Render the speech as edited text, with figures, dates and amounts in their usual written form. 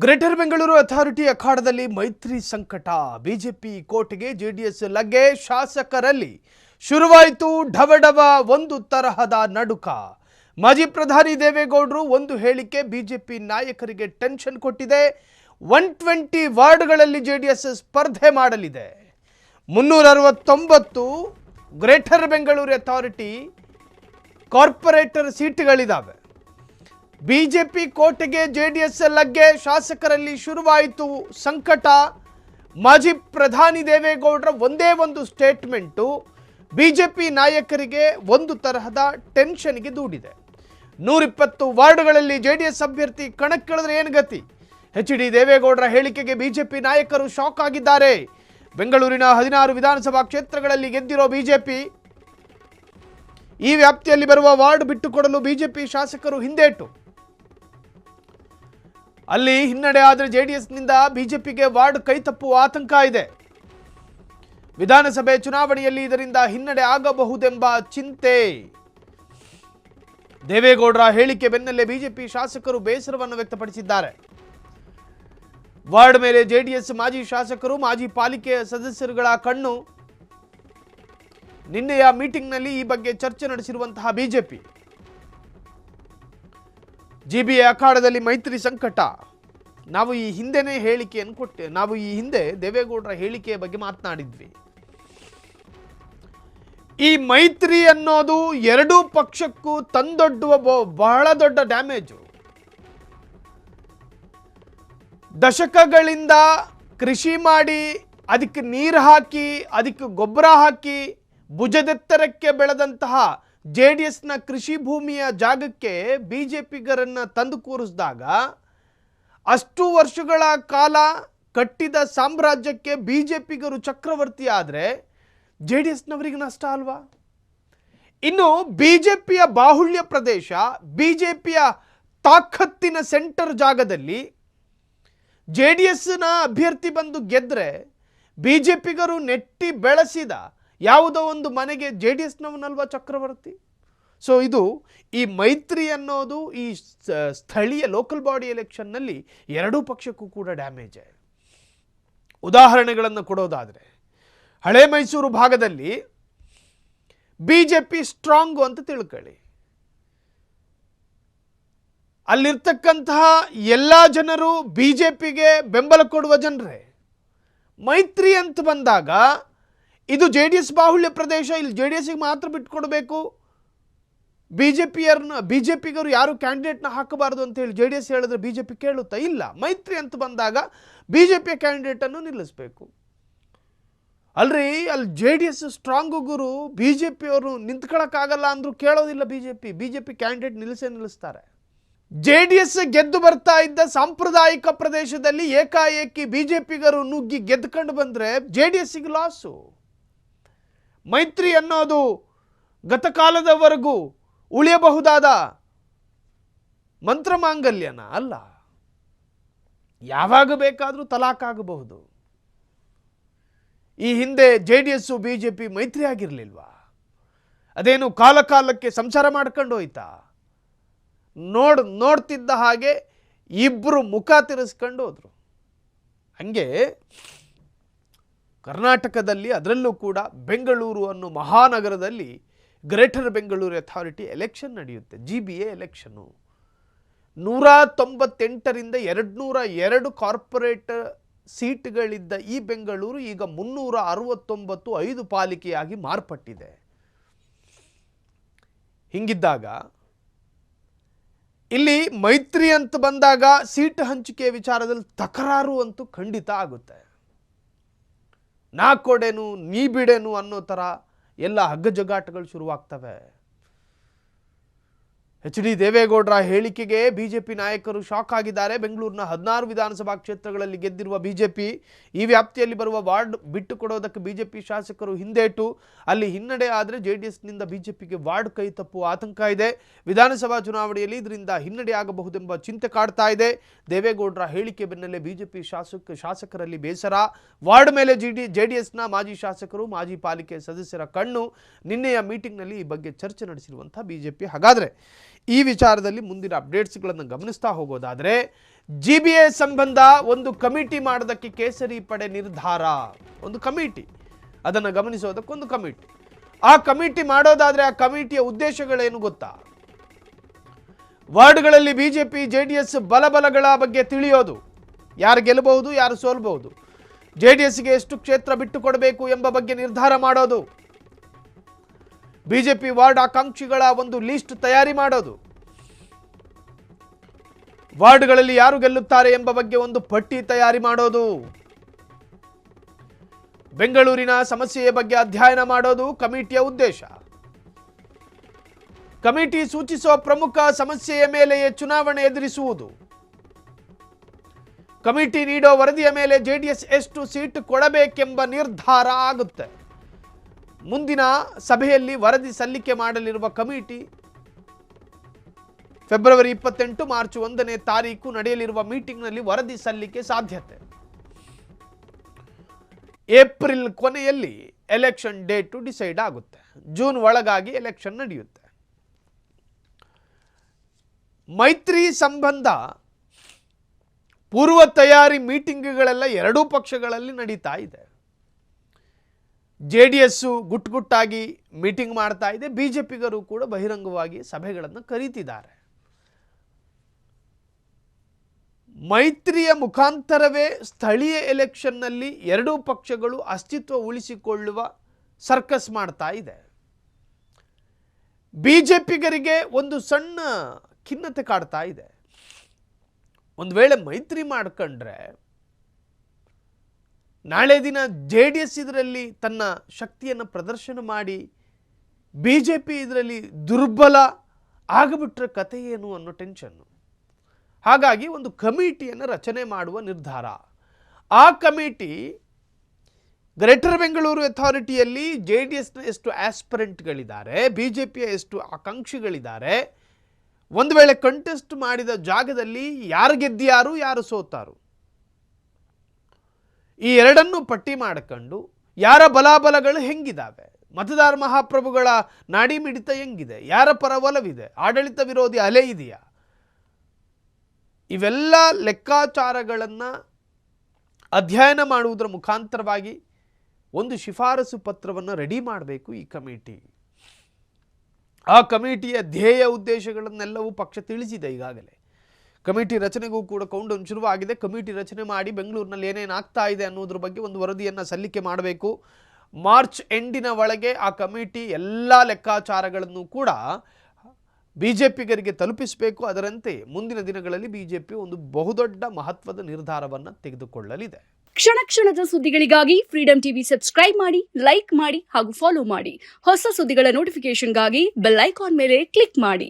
Greater Bengaluru authority ಅಖಾಡದಲ್ಲಿ ಮೈತ್ರಿ ಸಂಕಟ. BJP ಕೋಟೆಗೆ ಜೆಡಿಎಸ್ ಲಗ್ಗೆ. ಶಾಸಕರಲ್ಲಿ ಶುರುವಾಯಿತು ಢವಢವ ಒಂದು ತರಹದ ನಡುಕ. ಮಾಜಿ ಪ್ರಧಾನಿ ದೇವೇಗೌಡರು ಒಂದು ಹೇಳಿಕೆ ಬಿಜೆಪಿ ನಾಯಕರಿಗೆ ಟೆನ್ಷನ್ ಕೊಟ್ಟಿದೆ. 120 ವಾರ್ಡ್ಗಳಲ್ಲಿ ಜೆಡಿಎಸ್ ಸ್ಪರ್ಧೆ ಮಾಡಲಿದೆ. 369 ಗ್ರೇಟರ್ ಬೆಂಗಳೂರು ಅಥಾರಿಟಿ ಕಾರ್ಪೊರೇಟರ್ ಸೀಟ್ಗಳಿದ್ದಾವೆ. ಬಿಜೆಪಿ ಕೋಟೆಗೆ ಜೆಡಿಎಸ್ ಲಗ್ಗೆ. ಶಾಸಕರಲ್ಲಿ ಶುರುವಾಯಿತು ಸಂಕಟ. ಮಾಜಿ ಪ್ರಧಾನಿ ದೇವೇಗೌಡರ ಒಂದೇ ಒಂದು ಸ್ಟೇಟ್ಮೆಂಟು ಬಿಜೆಪಿ ನಾಯಕರಿಗೆ ಒಂದು ತರಹದ ಟೆನ್ಷನ್ಗೆ ದೂಡಿದೆ. 120 ವಾರ್ಡ್ಗಳಲ್ಲಿ ಜೆಡಿಎಸ್ ಅಭ್ಯರ್ಥಿ ಕಣಕ್ಕಿಳಿದ್ರೆ ಏನು ಗತಿ? ಎಚ್.ಡಿ. ದೇವೇಗೌಡರ ಹೇಳಿಕೆಗೆ ಬಿಜೆಪಿ ನಾಯಕರು ಶಾಕ್ ಆಗಿದ್ದಾರೆ. ಬೆಂಗಳೂರಿನ 16 ವಿಧಾನಸಭಾ ಕ್ಷೇತ್ರಗಳಲ್ಲಿ ಗೆದ್ದಿರೋ ಬಿಜೆಪಿ ಈ ವ್ಯಾಪ್ತಿಯಲ್ಲಿ ಬರುವ ವಾರ್ಡ್ ಬಿಟ್ಟುಕೊಡಲು ಬಿಜೆಪಿ ಶಾಸಕರು ಹಿಂದೇಟು. ಅಲ್ಲಿ ಹಿನ್ನಡೆ ಆದರೆ ಜೆಡಿಎಸ್ನಿಂದ ಬಿಜೆಪಿಗೆ ವಾರ್ಡ್ ಕೈತಪ್ಪುವ ಆತಂಕ ಇದೆ. ವಿಧಾನಸಭೆ ಚುನಾವಣೆಯಲ್ಲಿ ಇದರಿಂದ ಹಿನ್ನಡೆ ಆಗಬಹುದೆಂಬ ಚಿಂತೆ. ದೇವೇಗೌಡರ ಹೇಳಿಕೆ ಬೆನ್ನಲ್ಲೇ ಬಿಜೆಪಿ ಶಾಸಕರು ಬೇಸರವನ್ನು ವ್ಯಕ್ತಪಡಿಸಿದ್ದಾರೆ. ವಾರ್ಡ್ ಮೇಲೆ ಜೆಡಿಎಸ್ ಮಾಜಿ ಶಾಸಕರು, ಮಾಜಿ ಪಾಲಿಕೆ ಸದಸ್ಯರುಗಳ ಕಣ್ಣು. ನಿನ್ನೆಯ ಮೀಟಿಂಗ್ನಲ್ಲಿ ಈ ಬಗ್ಗೆ ಚರ್ಚೆ ನಡೆಸಿರುವಂತಹ ಬಿಜೆಪಿ ಜಿಬಿಎ ಅಖಾಡದಲ್ಲಿ ಮೈತ್ರಿ ಸಂಕಟ. ನಾವು ಈ ಹಿಂದೆನೇ ಹೇಳಿಕೆಯನ್ನು ಕೊಟ್ಟೆ. ನಾವು ಈ ಹಿಂದೆ ದೇವೇಗೌಡರ ಹೇಳಿಕೆಯ ಬಗ್ಗೆ ಮಾತನಾಡಿದ್ವಿ. ಈ ಮೈತ್ರಿ ಅನ್ನೋದು ಎರಡೂ ಪಕ್ಷಕ್ಕೂ ತಂದೊಡ್ಡುವ ಬಹಳ ದೊಡ್ಡ ಡ್ಯಾಮೇಜು. ದಶಕಗಳಿಂದ ಕೃಷಿ ಮಾಡಿ, ಅದಕ್ಕೆ ನೀರು ಹಾಕಿ, ಅದಕ್ಕೆ ಗೊಬ್ಬರ ಹಾಕಿ, ಭುಜದೆತ್ತರಕ್ಕೆ ಬೆಳೆದಂತಹ ಜೆಡಿಎಸ್ನ ಕೃಷಿ ಭೂಮಿಯ ಜಾಗಕ್ಕೆ ಬಿಜೆಪಿಗರನ್ನು ತಂದು ಕೂರಿಸಿದಾಗ ಅಷ್ಟು ವರ್ಷಗಳ ಕಾಲ ಕಟ್ಟಿದ ಸಾಮ್ರಾಜ್ಯಕ್ಕೆ ಬಿಜೆಪಿಗರು ಚಕ್ರವರ್ತಿ ಆದರೆ ಜೆಡಿಎಸ್ನವರಿಗೆ ನಷ್ಟ ಅಲ್ವಾ? ಇನ್ನು ಬಿಜೆಪಿಯ ಬಾಹುಳ್ಯ ಪ್ರದೇಶ, ಬಿಜೆಪಿಯ ತಾಕತ್ತಿನ ಸೆಂಟರ್ ಜಾಗದಲ್ಲಿ ಜೆಡಿಎಸ್ನ ಅಭ್ಯರ್ಥಿ ಬಂದು ಗೆದ್ರೆ ಬಿಜೆಪಿಗರು ನೆಟ್ಟಿ ಬೆಳೆಸಿದ ಯಾವುದೋ ಒಂದು ಮನೆಗೆ ಜೆಡಿಎಸ್ನವನಲ್ವಾ ಚಕ್ರವರ್ತಿ? ಸೊ ಇದು ಈ ಮೈತ್ರಿ ಅನ್ನೋದು ಈ ಸ್ಥಳೀಯ ಲೋಕಲ್ ಬಾಡಿ ಎಲೆಕ್ಷನ್ನಲ್ಲಿ ಎರಡೂ ಪಕ್ಷಕ್ಕೂ ಕೂಡ ಡ್ಯಾಮೇಜ್. ಉದಾಹರಣೆಗಳನ್ನು ಕೊಡೋದಾದರೆ, ಹಳೆ ಮೈಸೂರು ಭಾಗದಲ್ಲಿ ಬಿಜೆಪಿ ಸ್ಟ್ರಾಂಗು ಅಂತ ತಿಳ್ಕೊಳ್ಳಿ. ಅಲ್ಲಿರ್ತಕ್ಕಂತಹ ಎಲ್ಲ ಜನರು ಬಿಜೆಪಿಗೆ ಬೆಂಬಲ ಕೊಡುವ ಜನರೇ. ಮೈತ್ರಿ ಅಂತ ಬಂದಾಗ ಇದು ಜೆಡಿಎಸ್ ಬಾಹುಳ್ಯ ಪ್ರದೇಶ, ಇಲ್ಲಿ ಜೆಡಿಎಸ್ಗೆ ಮಾತ್ರ ಬಿಟ್ಕೊಡ್ಬೇಕು, ಬಿಜೆಪಿಗರು ಯಾರು ಕ್ಯಾಂಡಿಡೇಟ್ನ ಹಾಕಬಾರದು ಅಂತ ಹೇಳಿ ಜೆಡಿಎಸ್ ಹೇಳಿದ್ರೆ ಬಿಜೆಪಿ ಕೇಳುತ್ತಾ? ಇಲ್ಲ. ಮೈತ್ರಿ ಅಂತ ಬಂದಾಗ ಬಿಜೆಪಿಯ ಕ್ಯಾಂಡಿಡೇಟನ್ನು ನಿಲ್ಲಿಸಬೇಕು ಅಲ್ರಿ. ಅಲ್ಲಿ ಜೆಡಿಎಸ್ ಸ್ಟ್ರಾಂಗು ಗುರು, ಬಿಜೆಪಿಯವರು ನಿಂತ್ಕೊಳ್ಳೋಕ್ಕಾಗಲ್ಲ ಅಂದರೂ ಕೇಳೋದಿಲ್ಲ. BJP candidate ನಿಲ್ಲಿಸ್ತಾರೆ. ಜೆಡಿಎಸ್ ಗೆದ್ದು ಬರ್ತಾ ಇದ್ದ ಸಾಂಪ್ರದಾಯಿಕ ಪ್ರದೇಶದಲ್ಲಿ ಏಕಾಏಕಿ ಬಿಜೆಪಿಗರು ನುಗ್ಗಿ ಗೆದ್ದುಕೊಂಡು ಬಂದರೆ ಜೆಡಿಎಸ್ಗೆ ಲಾಸು. ಮೈತ್ರಿ ಅನ್ನೋದು ಗತಕಾಲದವರೆಗೂ ಉಳಿಯಬಹುದಾದ ಮಂತ್ರಮಾಂಗಲ್ಯನ ಅಲ್ಲ. ಯಾವಾಗ ಬೇಕಾದರೂ ತಲಾಕ್ ಆಗಬಹುದು. ಈ ಹಿಂದೆ ಜೆಡಿಎಸ್ ಬಿಜೆಪಿ ಮೈತ್ರಿ ಆಗಿರಲಿಲ್ವಾ? ಅದೇನು ಕಾಲಕ್ಕೆ ಸಂಸಾರ ಮಾಡ್ಕೊಂಡು ಹೋಯ್ತಾ? ನೋಡ್ತಿದ್ದ ಹಾಗೆ ಇಬ್ಬರು ಮುಖ ತಿರ್ಸ್ಕೊಂಡು ಹೋದ್ರು. ಹಂಗೆ ಕರ್ನಾಟಕದಲ್ಲಿ, ಅದರಲ್ಲೂ ಕೂಡ ಬೆಂಗಳೂರು ಅನ್ನೋ ಮಹಾನಗರದಲ್ಲಿ ಗ್ರೇಟರ್ ಬೆಂಗಳೂರು ಅಥಾರಿಟಿ ಎಲೆಕ್ಷನ್ ನಡೆಯುತ್ತೆ. ಜಿಬಿಎ ಎಲೆಕ್ಷನ್ನು 198ರಿಂದ 202 ಕಾರ್ಪೊರೇಟ್ ಸೀಟ್ಗಳಿದ್ದ ಈ ಬೆಂಗಳೂರು ಈಗ 369 5 ಪಾಲಿಕೆಯಾಗಿ ಮಾರ್ಪಟ್ಟಿದೆ. ಹಿಂಗಿದ್ದಾಗ ಇಲ್ಲಿ ಮೈತ್ರಿ ಅಂತ ಬಂದಾಗ ಸೀಟ್ ಹಂಚಿಕೆ ವಿಚಾರದಲ್ಲಿ ತಕರಾರು ಅಂತೂ ಖಂಡಿತ ಆಗುತ್ತೆ. ನಾ ಕೊಡೇನು ನೀ ಬಿಡೇನು ಅನ್ನೋ ಥರ ಎಲ್ಲ ಹಗ್ಗಜಗ್ಗಾಟಗಳು ಶುರುವಾಗ್ತವೆ. ಎಚ್.ಡಿ. ದೇವೇಗೌಡರ ಹೇಳಿಕೆಗೆ ಬಿಜೆಪಿ ನಾಯಕರು ಶಾಕ್ ಆಗಿದ್ದಾರೆ. ಬೆಂಗಳೂರಿನ 16 ವಿಧಾನಸಭಾ ಕ್ಷೇತ್ರಗಳಲ್ಲಿ ಗೆದ್ದಿರುವ ಬಿಜೆಪಿ ಈ ವ್ಯಾಪ್ತಿಯಲ್ಲಿ ಬರುವ ವಾರ್ಡ್ ಬಿಟ್ಟುಕೊಡೋದಕ್ಕೆ ಬಿಜೆಪಿ ಶಾಸಕರು ಹಿಂದೇಟು. ಅಲ್ಲಿ ಹಿನ್ನಡೆ ಆದರೆ ಜೆಡಿಎಸ್ನಿಂದ ಬಿಜೆಪಿಗೆ ವಾರ್ಡ್ ಕೈ ತಪ್ಪುವ ಆತಂಕ ಇದೆ. ವಿಧಾನಸಭಾ ಚುನಾವಣೆಯಲ್ಲಿ ಇದರಿಂದ ಹಿನ್ನಡೆ ಆಗಬಹುದೆಂಬ ಚಿಂತೆ ಕಾಡ್ತಾ ಇದೆ. ದೇವೇಗೌಡರ ಹೇಳಿಕೆ ಬೆನ್ನಲ್ಲೇ ಬಿಜೆಪಿ ಶಾಸಕರಲ್ಲಿ ಬೇಸರ. ವಾರ್ಡ್ ಮೇಲೆ ಜೆಡಿಎಸ್ನ ಮಾಜಿ ಶಾಸಕರು, ಮಾಜಿ ಪಾಲಿಕೆ ಸದಸ್ಯರ ಕಣ್ಣು. ನಿನ್ನೆಯ ಮೀಟಿಂಗ್ನಲ್ಲಿ ಈ ಬಗ್ಗೆ ಚರ್ಚೆ ನಡೆಸಿರುವಂಥ ಬಿಜೆಪಿ. ಹಾಗಾದರೆ ಈ ವಿಚಾರದಲ್ಲಿ ಮುಂದಿನ ಅಪ್ಡೇಟ್ಸ್ಗಳನ್ನು ಗಮನಿಸ್ತಾ ಹೋಗೋದಾದರೆ, GBA ಸಂಬಂಧ ಒಂದು ಕಮಿಟಿ ಮಾಡೋದಕ್ಕೆ ಕೇಸರಿ ಪಡೆ ನಿರ್ಧಾರ. ಒಂದು ಕಮಿಟಿ, ಅದನ್ನು ಗಮನಿಸೋದಕ್ಕೊಂದು ಕಮಿಟಿ. ಆ ಕಮಿಟಿ ಮಾಡೋದಾದ್ರೆ ಆ ಕಮಿಟಿಯ ಉದ್ದೇಶಗಳೇನು ಗೊತ್ತಾ? ವಾರ್ಡ್ಗಳಲ್ಲಿ ಬಿಜೆಪಿ JDS ಬಲಗಳ ಬಗ್ಗೆ ತಿಳಿಯೋದು, ಯಾರು ಗೆಲ್ಲಬಹುದು ಯಾರು ಸೋಲ್ಬಹುದು, JDSಗೆ ಎಷ್ಟು ಕ್ಷೇತ್ರ ಬಿಟ್ಟು ಕೊಡಬೇಕು ಎಂಬ ಬಗ್ಗೆ ನಿರ್ಧಾರ ಮಾಡೋದು, ಬಿಜೆಪಿ ವಾರ್ಡ್ ಆಕಾಂಕ್ಷಿಗಳ ಒಂದು ಲಿಸ್ಟ್ ತಯಾರಿ ಮಾಡೋದು, ವಾರ್ಡ್ಗಳಲ್ಲಿ ಯಾರು ಗೆಲ್ಲುತ್ತಾರೆ ಎಂಬ ಬಗ್ಗೆ ಒಂದು ಪಟ್ಟಿ ತಯಾರಿ ಮಾಡೋದು, ಬೆಂಗಳೂರಿನ ಸಮಸ್ಯೆಯ ಬಗ್ಗೆ ಅಧ್ಯಯನ ಮಾಡೋದು ಕಮಿಟಿಯ ಉದ್ದೇಶ. ಕಮಿಟಿ ಸೂಚಿಸುವ ಪ್ರಮುಖ ಸಮಸ್ಯೆಯ ಮೇಲೆಯೇ ಚುನಾವಣೆ ಎದುರಿಸುವುದು. ಕಮಿಟಿ ನೀಡೋ ವರದಿಯ ಮೇಲೆ JDS ಎಷ್ಟು ಸೀಟ್ ಕೊಡಬೇಕೆಂಬ ನಿರ್ಧಾರ ಆಗುತ್ತೆ. ಮುಂದಿನ ಸಭೆಯಲ್ಲಿ ವರದಿ ಸಲ್ಲಿಕೆ ಮಾಡಲಿರುವ ಕಮಿಟಿ ಫೆಬ್ರವರಿ 28 ಮಾರ್ಚ್ 1ನೇ ತಾರೀಕು ನಡೆಯಲಿರುವ ಮೀಟಿಂಗ್ನಲ್ಲಿ ವರದಿ ಸಲ್ಲಿಕೆ ಸಾಧ್ಯತೆ. ಏಪ್ರಿಲ್ ಕೊನೆಯಲ್ಲಿ ಎಲೆಕ್ಷನ್ ಡೇಟು ಡಿಸೈಡ್ ಆಗುತ್ತೆ. ಜೂನ್ ಒಳಗಾಗಿ ಎಲೆಕ್ಷನ್ ನಡೆಯುತ್ತೆ. ಮೈತ್ರಿ ಸಂಬಂಧ ಪೂರ್ವ ತಯಾರಿ ಮೀಟಿಂಗ್ಗಳೆಲ್ಲ ಎರಡೂ ಪಕ್ಷಗಳಲ್ಲಿ ನಡೀತಾ ಇದೆ. JDS ಗುಟ್ಟಾಗಿ ಮೀಟಿಂಗ್ ಮಾಡ್ತಾ ಇದೆ, ಬಿಜೆಪಿಗರು ಕೂಡ ಬಹಿರಂಗವಾಗಿ ಸಭೆಗಳನ್ನು ಕರೀತಿದ್ದಾರೆ. ಮೈತ್ರಿಯ ಮುಖಾಂತರವೇ ಸ್ಥಳೀಯ ಎಲೆಕ್ಷನ್ನಲ್ಲಿ ಎರಡೂ ಪಕ್ಷಗಳು ಅಸ್ತಿತ್ವ ಉಳಿಸಿಕೊಳ್ಳುವ ಸರ್ಕಸ್ ಮಾಡ್ತಾ ಇದೆ. ಬಿಜೆಪಿಗರಿಗೆ ಒಂದು ಸಣ್ಣ ಖಿನ್ನತೆ ಕಾಡ್ತಾ ಇದೆ. ಒಂದು ವೇಳೆ ಮೈತ್ರಿ ಮಾಡ್ಕೊಂಡ್ರೆ ನಾಳೆ ದಿನ JDS ಇದರಲ್ಲಿ ತನ್ನ ಶಕ್ತಿಯನ್ನು ಪ್ರದರ್ಶನ ಮಾಡಿ ಬಿಜೆಪಿ ಇದರಲ್ಲಿ ದುರ್ಬಲ ಆಗಿಬಿಟ್ರೆ ಕತೆ ಏನು ಅನ್ನೋ ಟೆನ್ಷನ್ನು. ಹಾಗಾಗಿ ಒಂದು ಕಮಿಟಿಯನ್ನು ರಚನೆ ಮಾಡುವ ನಿರ್ಧಾರ. ಆ ಕಮಿಟಿ ಗ್ರೇಟರ್ ಬೆಂಗಳೂರು ಅಥಾರಿಟಿಯಲ್ಲಿ JDSನ ಎಷ್ಟು ಆಸ್ಪಿರೆಂಟ್ಗಳಿದ್ದಾರೆ, ಬಿಜೆಪಿಯ ಎಷ್ಟು ಆಕಾಂಕ್ಷಿಗಳಿದ್ದಾರೆ, ಒಂದು ವೇಳೆ ಕಂಟೆಸ್ಟ್ ಮಾಡಿದ ಜಾಗದಲ್ಲಿ ಯಾರು ಗೆದ್ದಿಯಾರು ಯಾರು ಸೋತಾರು, ಈ ಎರಡನ್ನು ಪಟ್ಟಿ ಮಾಡಿಕೊಂಡು ಯಾರ ಬಲಾಬಲಗಳು ಹೆಂಗಿದ್ದಾವೆ, ಮತದಾರ ಮಹಾಪ್ರಭುಗಳ ನಾಡಿ ಮಿಡಿತ ಹೆಂಗಿದೆ, ಯಾರ ಪರ ಒಲವಿದೆ, ಆಡಳಿತ ವಿರೋಧಿ ಅಲೆ ಇದೆಯಾ, ಇವೆಲ್ಲ ಲೆಕ್ಕಾಚಾರಗಳನ್ನು ಅಧ್ಯಯನ ಮಾಡುವುದರ ಮುಖಾಂತರವಾಗಿ ಒಂದು ಶಿಫಾರಸು ಪತ್ರವನ್ನು ರೆಡಿ ಮಾಡಬೇಕು ಈ ಕಮಿಟಿ. ಆ ಕಮಿಟಿಯ ಧ್ಯೇಯ ಉದ್ದೇಶಗಳನ್ನೆಲ್ಲವೂ ಪಕ್ಷ ತಿಳಿಸಿದೆ. ಈಗಾಗಲೇ ಕಮಿಟಿ ರಚನೆಗೂ ಕೂಡ ಕೌಂಟೌನ್ ಶುರುವಾಗಿದೆ. ಕಮಿಟಿ ರಚನೆ ಮಾಡಿ ಬೆಂಗಳೂರಿನಲ್ಲಿ ಏನೇನು ಆಗ್ತಾ ಇದೆ ಅನ್ನೋದ್ರ ಬಗ್ಗೆ ಒಂದು ವರದಿಯನ್ನು ಸಲ್ಲಿಕೆ ಮಾಡಬೇಕು. ಮಾರ್ಚ್ ಎಂಡಿನ ಒಳಗೆ ಆ ಕಮಿಟಿ ಎಲ್ಲ ಲೆಕ್ಕಾಚಾರಗಳನ್ನು ಕೂಡ ಬಿಜೆಪಿಗರಿಗೆ ತಲುಪಿಸಬೇಕು. ಅದರಂತೆ ಮುಂದಿನ ದಿನಗಳಲ್ಲಿ ಬಿಜೆಪಿ ಒಂದು ಬಹುದೊಡ್ಡ ಮಹತ್ವದ ನಿರ್ಧಾರವನ್ನು ತೆಗೆದುಕೊಳ್ಳಲಿದೆ. ಕ್ಷಣ ಕ್ಷಣದ ಸುದ್ದಿಗಳಿಗಾಗಿ ಫ್ರೀಡಂ ಟಿವಿ ಸಬ್ಸ್ಕ್ರೈಬ್ ಮಾಡಿ, ಲೈಕ್ ಮಾಡಿ ಹಾಗೂ ಫಾಲೋ ಮಾಡಿ. ಹೊಸ ಸುದ್ದಿಗಳ ನೋಟಿಫಿಕೇಶನ್ಗಾಗಿ ಬೆಲ್ ಐಕಾನ್ ಮೇಲೆ ಕ್ಲಿಕ್ ಮಾಡಿ.